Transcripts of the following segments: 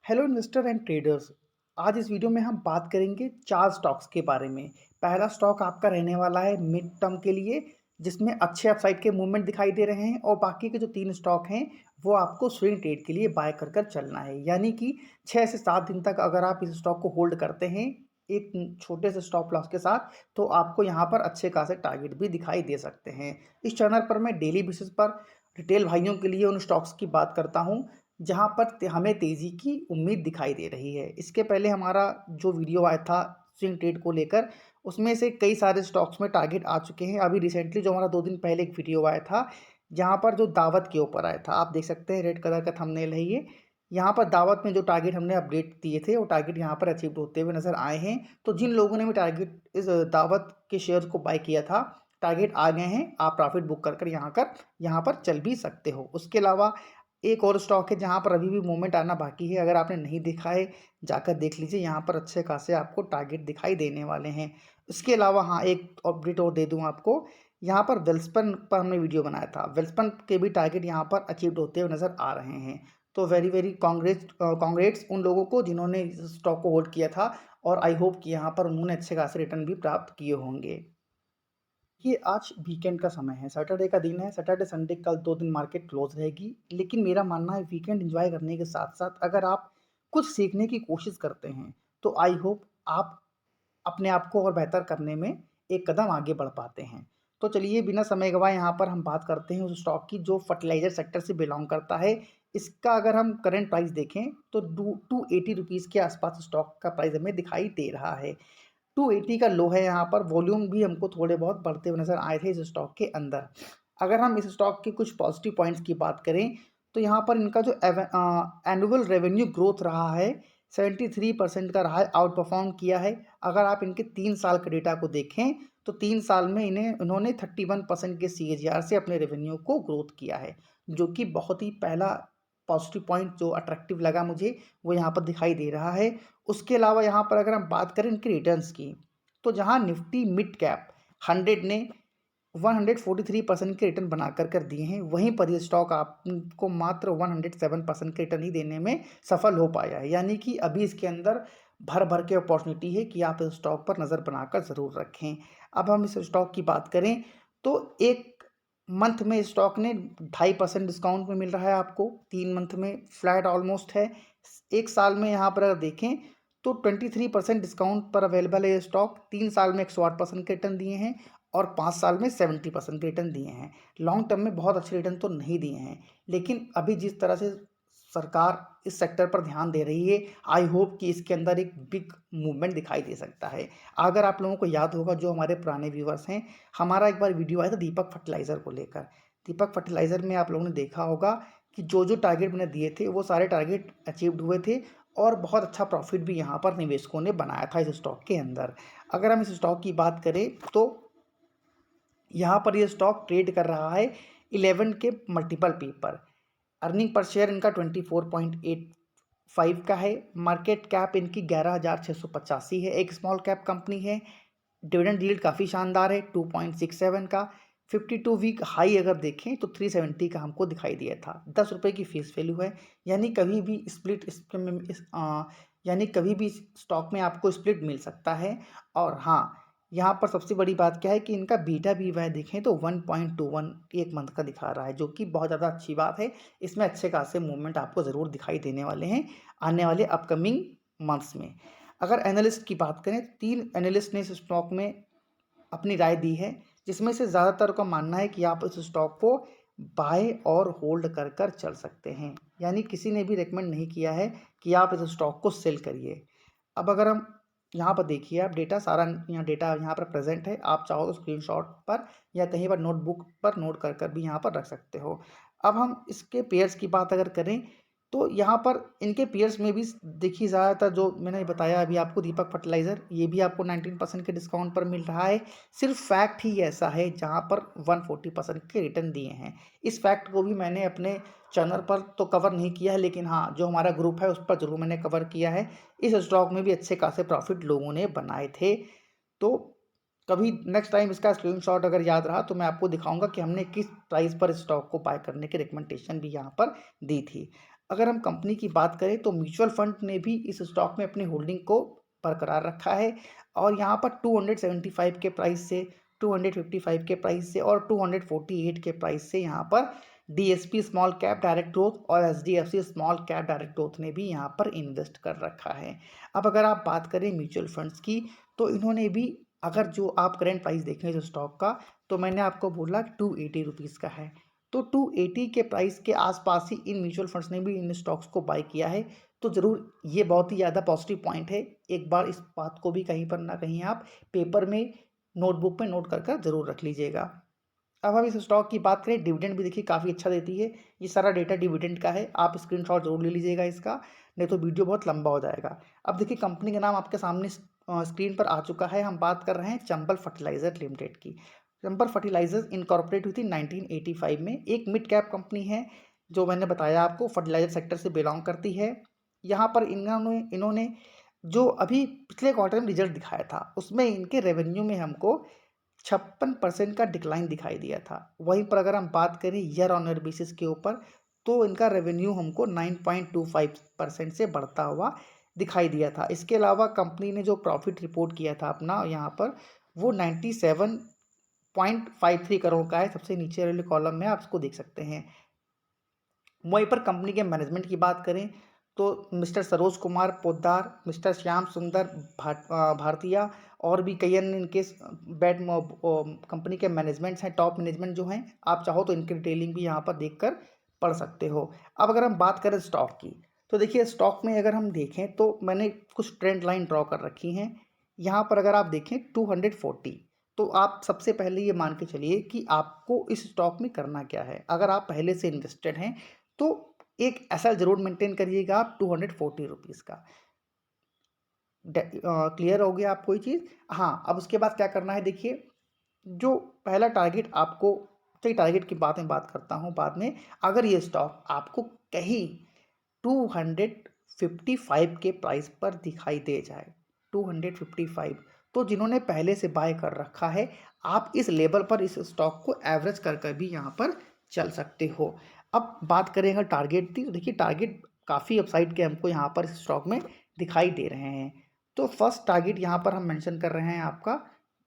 Hello investor and traders. आज इस video में हम बात करेंगे 4 स्टॉक्स के बारे में। पहला स्टॉक आपका रहने वाला है मिड टर्म के लिए, जिसमें अच्छे अपसाइड के मूवमेंट दिखाई दे रहे हैं, और बाकी के जो 3 स्टॉक हैं वो आपको स्विंग ट्रेड के लिए बाय कर कर चलना है। यानी कि 6 से 7 दिन तक अगर आप इस स्टॉक को होल्ड करते हैं एक छोटे से स्टॉप लॉस के साथ, तो आपको यहाँ पर अच्छे खासे टारगेट भी दिखाई दे सकते हैं। इस चैनल पर मैं डेली बेसिस पर रिटेल भाइयों के लिए उन स्टॉक्स की बात करता हूँ जहाँ पर हमें तेज़ी की उम्मीद दिखाई दे रही है। इसके पहले हमारा जो वीडियो आया था स्विंग ट्रेड को लेकर, उसमें से कई सारे स्टॉक्स में टारगेट आ चुके हैं। अभी रिसेंटली जो हमारा 2 दिन पहले एक वीडियो आया था, जहाँ पर जो दावत के ऊपर आया था, आप देख सकते हैं रेड कलर का थंबनेल है ये। यहाँ पर दावत में जो टारगेट हमने अपडेट दिए थे, वो टारगेट यहाँ पर अचीव होते हुए नज़र आए हैं। तो जिन लोगों ने भी टारगेट इस दावत के शेयर्स को बाय किया था, टारगेट आ गए हैं, आप प्रॉफिट बुक कर यहाँ पर चल भी सकते हो। उसके अलावा एक और स्टॉक है जहाँ पर अभी भी मूवमेंट आना बाकी है। अगर आपने नहीं देखा है, जाकर देख लीजिए, यहाँ पर अच्छे खासे आपको टारगेट दिखाई देने वाले हैं। उसके अलावा हाँ, एक अपडेट और दे दूँ आपको, यहाँ पर वेल्सपन पर हमने वीडियो बनाया था। वेल्सपन के भी टारगेट यहाँ पर अचीव होते हुए नज़र आ रहे हैं। तो वेरी वेरी कांग्रेट्स उन लोगों को जिन्होंने इस स्टॉक को होल्ड किया था, और आई होप कि यहाँ पर उन्होंने अच्छे खासे रिटर्न भी प्राप्त किए होंगे। ये आज वीकेंड का समय है, सैटरडे का दिन है। सैटरडे संडे कल 2 दिन मार्केट क्लोज रहेगी, लेकिन मेरा मानना है वीकेंड एंजॉय करने के साथ साथ अगर आप कुछ सीखने की कोशिश करते हैं, तो आई होप आप अपने आप को और बेहतर करने में एक कदम आगे बढ़ पाते हैं। तो चलिए बिना समय गवाए यहाँ पर हम बात करते हैं उस स्टॉक की जो फर्टिलाइजर सेक्टर से बिलोंग करता है। इसका अगर हम करंट प्राइस देखें तो 280 रुपीज़ के आसपास स्टॉक का प्राइस हमें दिखाई दे रहा है। 280 का लो है यहाँ पर। वॉल्यूम भी हमको थोड़े बहुत बढ़ते हुए नज़र आए थे इस स्टॉक के अंदर। अगर हम इस स्टॉक के कुछ पॉजिटिव पॉइंट्स की बात करें, तो यहाँ पर इनका जो एनुअल रेवेन्यू ग्रोथ रहा है 73% का रहा है, आउट परफॉर्म किया है। अगर आप इनके 3 साल के डेटा को देखें, तो 3 साल में इन्होंने 31% के सीएजीआर से अपने रेवेन्यू को ग्रोथ किया है, जो कि बहुत ही पहला पॉजिटिव पॉइंट जो अट्रैक्टिव लगा मुझे, वो यहाँ पर दिखाई दे रहा है। उसके अलावा यहाँ पर अगर हम बात करें इनके रिटर्न्स की, तो जहाँ निफ्टी मिड कैप 100 ने 143% के रिटर्न बना कर दिए हैं, वहीं पर ये स्टॉक आपको मात्र 107% के रिटर्न ही देने में सफल हो पाया है। यानी कि अभी इसके अंदर भर भर के अपॉर्चुनिटी है कि आप इस स्टॉक पर नज़र बनाकर ज़रूर रखें। अब हम इस स्टॉक की बात करें, तो एक मंथ में स्टॉक ने 2.5% डिस्काउंट में मिल रहा है आपको, 3 मंथ में फ्लैट ऑलमोस्ट है। एक साल में यहाँ पर अगर देखें, तो 23% डिस्काउंट पर अवेलेबल है ये स्टॉक। 3 साल में 108% के रिटर्न दिए हैं, और 5 साल में 70% के रिटर्न दिए हैं। लॉन्ग टर्म में बहुत अच्छे रिटर्न तो नहीं दिए हैं, लेकिन अभी जिस तरह से सरकार इस सेक्टर पर ध्यान दे रही है, आई होप कि इसके अंदर एक बिग मूवमेंट दिखाई दे सकता है। अगर आप लोगों को याद होगा, जो हमारे पुराने व्यूवर्स हैं, हमारा एक बार वीडियो आया था दीपक फर्टिलाइज़र को लेकर। दीपक फर्टिलाइज़र में आप लोगों ने देखा होगा कि जो जो टारगेट मैंने दिए थे, वो सारे टारगेट अचीव्ड हुए थे, और बहुत अच्छा प्रॉफिट भी यहाँ पर निवेशकों ने बनाया था इस स्टॉक के अंदर। अगर हम इस स्टॉक की बात करें, तो यहाँ पर ये स्टॉक ट्रेड कर रहा है 11 के मल्टीपल पी पर। अर्निंग पर शेयर इनका 24.85 का है। मार्केट कैप इनकी 11,685 है। एक स्मॉल कैप कंपनी है। डिविडेंड यील्ड काफ़ी शानदार है 2.67 का। 52 वीक हाई अगर देखें तो 370 का हमको दिखाई दिया था। 10 रुपये की फेस वैल्यू है, यानी कभी भी स्प्लिट यानी कभी भी स्टॉक में आपको स्प्लिट मिल सकता है। और हाँ, यहाँ पर सबसे बड़ी बात क्या है कि इनका बीटा भी वह देखें तो 1.21 एक मंथ का दिखा रहा है, जो कि बहुत ज़्यादा अच्छी बात है। इसमें अच्छे खासे मूवमेंट आपको ज़रूर दिखाई देने वाले हैं आने वाले अपकमिंग मंथ्स में। अगर एनालिस्ट की बात करें, 3 एनालिस्ट ने इस स्टॉक में अपनी राय दी है, जिसमें से ज़्यादातर का मानना है कि आप इस स्टॉक को बाय और होल्ड कर चल सकते हैं। यानी किसी ने भी रेकमेंड नहीं किया है कि आप इस स्टॉक को सेल करिए। अब अगर हम यहाँ पर देखिए, आप डेटा सारा यहाँ डेटा यहाँ पर प्रेजेंट है। आप चाहो तो स्क्रीनशॉट पर या कहीं पर नोटबुक पर नोट कर भी यहाँ पर रख सकते हो। अब हम इसके पेयर्स की बात अगर करें, तो यहाँ पर इनके पेयर्स में भी देखिए, ज़्यादातर जो मैंने बताया अभी आपको, दीपक फर्टिलाइज़र, ये भी आपको 19% के डिस्काउंट पर मिल रहा है। सिर्फ फैक्ट ही ऐसा है जहाँ पर 140% के रिटर्न दिए हैं। इस फैक्ट को भी मैंने अपने चैनल पर तो कवर नहीं किया है, लेकिन हाँ, जो हमारा ग्रुप है उस पर ज़रूर मैंने कवर किया है। इस स्टॉक में भी अच्छे खासे प्रॉफिट लोगों ने बनाए थे। तो कभी नेक्स्ट टाइम इसका स्क्रीनशॉट अगर याद रहा, तो मैं आपको दिखाऊंगा कि हमने किस प्राइस पर स्टॉक को बाय करने की रिकमेंडेशन भी यहाँ पर दी थी। अगर हम कंपनी की बात करें तो म्यूचुअल फंड ने भी इस स्टॉक में अपनी होल्डिंग को बरकरार रखा है और यहाँ पर 275 के प्राइस से, 255 के प्राइस से और 248 के प्राइस से यहाँ पर DSP small cap direct growth और HDFC small cap direct growth ने भी यहाँ पर इन्वेस्ट कर रखा है। अब अगर आप बात करें म्यूचुअल फंड्स की, तो इन्होंने भी, अगर जो आप करेंट प्राइस देखें जो स्टॉक का, तो मैंने आपको बोला 280 रुपीज़ का है, तो 280 के प्राइस के आसपास ही इन म्यूचुअल फंड्स ने भी इन स्टॉक्स को बाय किया है। तो ज़रूर ये बहुत ही ज़्यादा पॉजिटिव पॉइंट है। एक बार इस बात को भी कहीं पर ना कहीं आप पेपर में, नोटबुक में नोट कर कर ज़रूर रख लीजिएगा। अब हम इस स्टॉक की बात करें, डिविडेंड भी देखिए काफ़ी अच्छा देती है। ये सारा डेटा डिविडेंड का है, आप स्क्रीनशॉट जरूर ले लीजिएगा इसका, नहीं तो वीडियो बहुत लंबा हो जाएगा। अब देखिए कंपनी का नाम आपके सामने स्क्रीन पर आ चुका है। हम बात कर रहे हैं चंबल फर्टिलाइजर लिमिटेड की। चंबल फर्टिलाइजर्स इनकॉर्पोरेट हुई थी 1985 में। एक मिड कैप कंपनी है, जो मैंने बताया आपको फर्टिलाइजर सेक्टर से बिलोंग करती है। यहाँ पर इन्होंने इन्होंने जो अभी पिछले क्वार्टर में रिजल्ट दिखाया था, उसमें इनके रेवेन्यू में हमको 56% का डिक्लाइन दिखाई दिया था। वहीं पर अगर हम बात करें ईयर ऑन ईयर बेसिस के ऊपर, तो इनका रेवेन्यू हमको 9.25% से बढ़ता हुआ दिखाई दिया था। इसके अलावा कंपनी ने जो प्रॉफिट रिपोर्ट किया था अपना यहाँ पर, वो 97.53 करोड़ का है। सबसे नीचे वाले कॉलम में आप इसको देख सकते हैं। वहीं पर कंपनी के मैनेजमेंट की बात करें तो मिस्टर सरोज कुमार पोद्दार, मिस्टर श्याम सुंदर भारतीया और भी कई अन्य इनके बैड कंपनी के मैनेजमेंट्स हैं, टॉप मैनेजमेंट जो हैं। आप चाहो तो इनकी डिटेलिंग भी यहाँ पर देखकर पढ़ सकते हो। अब अगर हम बात करें स्टॉक की, तो देखिए स्टॉक में अगर हम देखें तो मैंने कुछ ट्रेंड लाइन ड्रॉ कर रखी हैं। यहाँ पर अगर आप देखें 240, तो आप सबसे पहले ये मान के चलिए कि आपको इस स्टॉक में करना क्या है। अगर आप पहले से इन्वेस्टेड हैं तो एक ऐसा जरूर मेंटेन करिएगा आप 240 रुपीज़ का। क्लियर हो गया आपको ये चीज़। हाँ, अब उसके बाद क्या करना है देखिए, जो पहला टारगेट आपको, चलिए टारगेट की बात मैं बात करता हूँ बाद में। अगर ये स्टॉक आपको कहीं 255 के प्राइस पर दिखाई दे जाए, 255, तो जिन्होंने पहले से बाय कर रखा है, आप इस लेवल पर इस स्टॉक को एवरेज कर कर भी यहाँ पर चल सकते हो। अब बात करें अगर टारगेट की, तो देखिए टारगेट काफ़ी अपसाइड के हमको यहाँ पर इस स्टॉक में दिखाई दे रहे हैं। तो फर्स्ट टारगेट यहाँ पर हम मेंशन कर रहे हैं आपका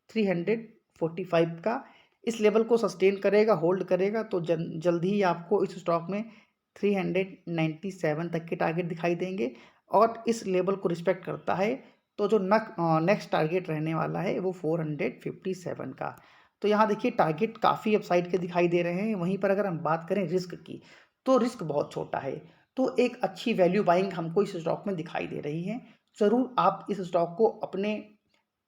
345 का। इस लेवल को सस्टेन करेगा, होल्ड करेगा, तो जल्द ही आपको इस स्टॉक में 397 तक के टारगेट दिखाई देंगे। और इस लेवल को रिस्पेक्ट करता है तो जो नेक्स्ट टारगेट रहने वाला है वो 457 का। तो यहाँ देखिए टारगेट काफ़ी अपसाइड के दिखाई दे रहे हैं। वहीं पर अगर हम बात करें रिस्क की, तो रिस्क बहुत छोटा है। तो एक अच्छी वैल्यू बाइंग हमको इस स्टॉक में दिखाई दे रही है। ज़रूर आप इस स्टॉक को अपने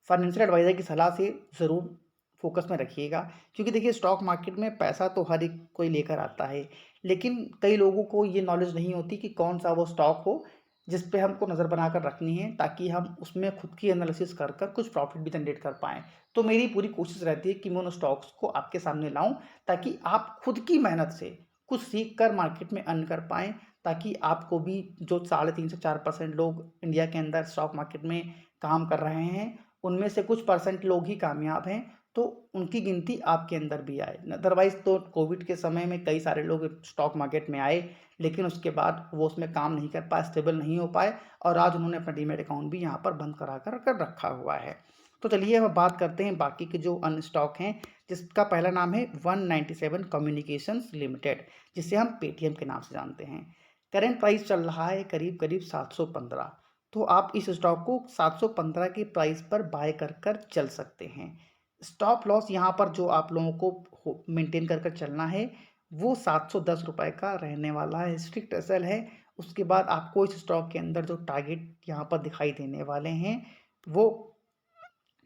फाइनेंशियल एडवाइज़र की सलाह से ज़रूर फोकस में रखिएगा, क्योंकि देखिए स्टॉक मार्केट में पैसा तो हर एक कोई लेकर आता है, लेकिन कई लोगों को ये नॉलेज नहीं होती कि कौन सा वो स्टॉक हो जिस पे हमको नज़र बनाकर रखनी है, ताकि हम उसमें खुद की एनालिसिस कर कर कुछ प्रॉफिट भी जनरेट कर पाएँ। तो मेरी पूरी कोशिश रहती है कि मैं उन स्टॉक्स को आपके सामने लाऊं, ताकि आप खुद की मेहनत से कुछ सीख कर मार्केट में अर्न कर पाएँ, ताकि आपको भी, जो 3.5 से 4% लोग इंडिया के अंदर स्टॉक मार्केट में काम कर रहे हैं, उनमें से कुछ परसेंट लोग ही कामयाब हैं, तो उनकी गिनती आपके अंदर भी आए। अदरवाइज़ तो कोविड के समय में कई सारे लोग स्टॉक मार्केट में आए, लेकिन उसके बाद वो उसमें काम नहीं कर पाए, स्टेबल नहीं हो पाए, और आज उन्होंने अपना डीमैट अकाउंट भी यहाँ पर बंद करा कर रखा हुआ है। तो चलिए अब बात करते हैं बाकी के जो अन्य स्टॉक हैं, जिसका पहला नाम है 197 कम्युनिकेशंस लिमिटेड, जिसे हम पेटीएम के नाम से जानते हैं। करेंट प्राइस चल रहा है करीब करीब 715। तो आप इस स्टॉक को 715 के प्राइस पर बाय कर कर चल सकते हैं। स्टॉप लॉस यहाँ पर जो आप लोगों को मेंटेन कर कर चलना है, वो 710 रुपये का रहने वाला है, स्ट्रिक्ट एसएल है। उसके बाद आपको इस स्टॉक के अंदर जो टारगेट यहाँ पर दिखाई देने वाले हैं, वो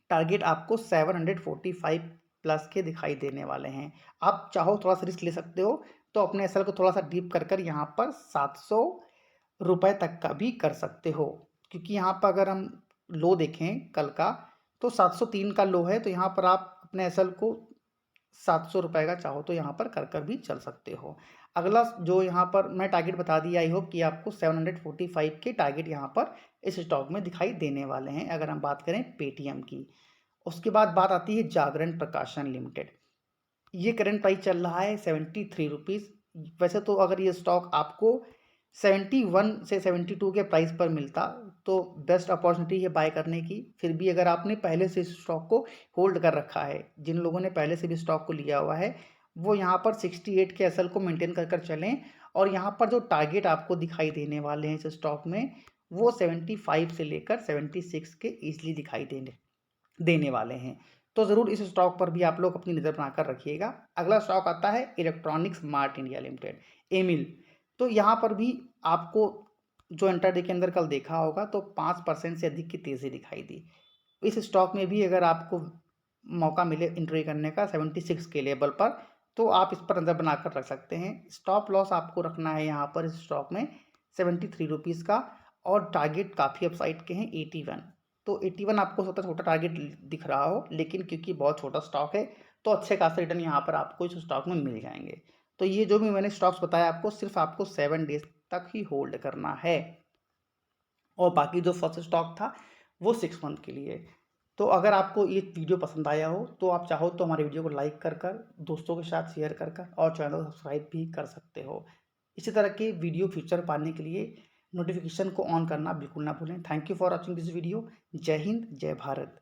टारगेट आपको 745 प्लस के दिखाई देने वाले हैं। आप चाहो थोड़ा सा रिस्क ले सकते हो, तो अपने एसएल को थोड़ा सा डीप कर कर यहाँ पर 700 रुपये तक का भी कर सकते हो, क्योंकि यहाँ पर अगर हम लो देखें कल का, तो 703 का लो है। तो यहाँ पर आप अपने एसएल को 700 रुपये का चाहो तो यहाँ पर कर कर भी चल सकते हो। अगला जो यहाँ पर मैं टारगेट बता दिया, आई होप कि आपको 745 के टारगेट यहाँ पर इस स्टॉक में दिखाई देने वाले हैं, अगर हम बात करें पेटीएम की। उसके बाद बात आती है जागरण प्रकाशन लिमिटेड। ये करंट प्राइस चल रहा है 73 रुपीज़। वैसे तो अगर ये स्टॉक आपको 71 से 72 के प्राइस पर मिलता तो बेस्ट अपॉर्चुनिटी है बाय करने की। फिर भी अगर आपने पहले से इस स्टॉक को होल्ड कर रखा है, जिन लोगों ने पहले से भी स्टॉक को लिया हुआ है, वो यहाँ पर 68 के एसएल को मेंटेन कर चलें। और यहाँ पर जो टारगेट आपको दिखाई देने वाले हैं इस स्टॉक में, वो 75 से लेकर 76 के ईजिली दिखाई देने वाले हैं। तो ज़रूर इस स्टॉक पर भी आप लोग अपनी नज़र बनाकर रखिएगा। अगला स्टॉक आता है Electronics Mart India Limited, EMIL. तो यहाँ पर भी आपको जो इंट्राडे के अंदर कल देखा होगा तो 5% से अधिक की तेज़ी दिखाई दी। इस स्टॉक में भी अगर आपको मौका मिले एंट्री करने का 76 के लेवल पर, तो आप इस पर नज़र बनाकर रख सकते हैं। स्टॉप लॉस आपको रखना है यहाँ पर इस स्टॉक में 73 रुपीज़ का, और टारगेट काफ़ी अपसाइड के हैं 81। तो 81 आपको सबसे छोटा टारगेट दिख रहा हो, लेकिन क्योंकि बहुत छोटा स्टॉक है तो अच्छे खासे रिटर्न यहाँ पर आपको इस स्टॉक में मिल जाएंगे। तो ये जो भी मैंने स्टॉक्स बताया आपको, सिर्फ आपको 7 डेज तक ही होल्ड करना है, और बाकी जो फर्स्ट स्टॉक था वो 6 मंथ के लिए। तो अगर आपको ये वीडियो पसंद आया हो तो आप चाहो तो हमारे वीडियो को लाइक कर दोस्तों के साथ शेयर कर और चैनल को सब्सक्राइब भी कर सकते हो। इसी तरह के वीडियो फ्यूचर पाने के लिए नोटिफिकेशन को ऑन करना बिल्कुल ना भूलें। Thank you for watching this video. जय हिंद, जय भारत।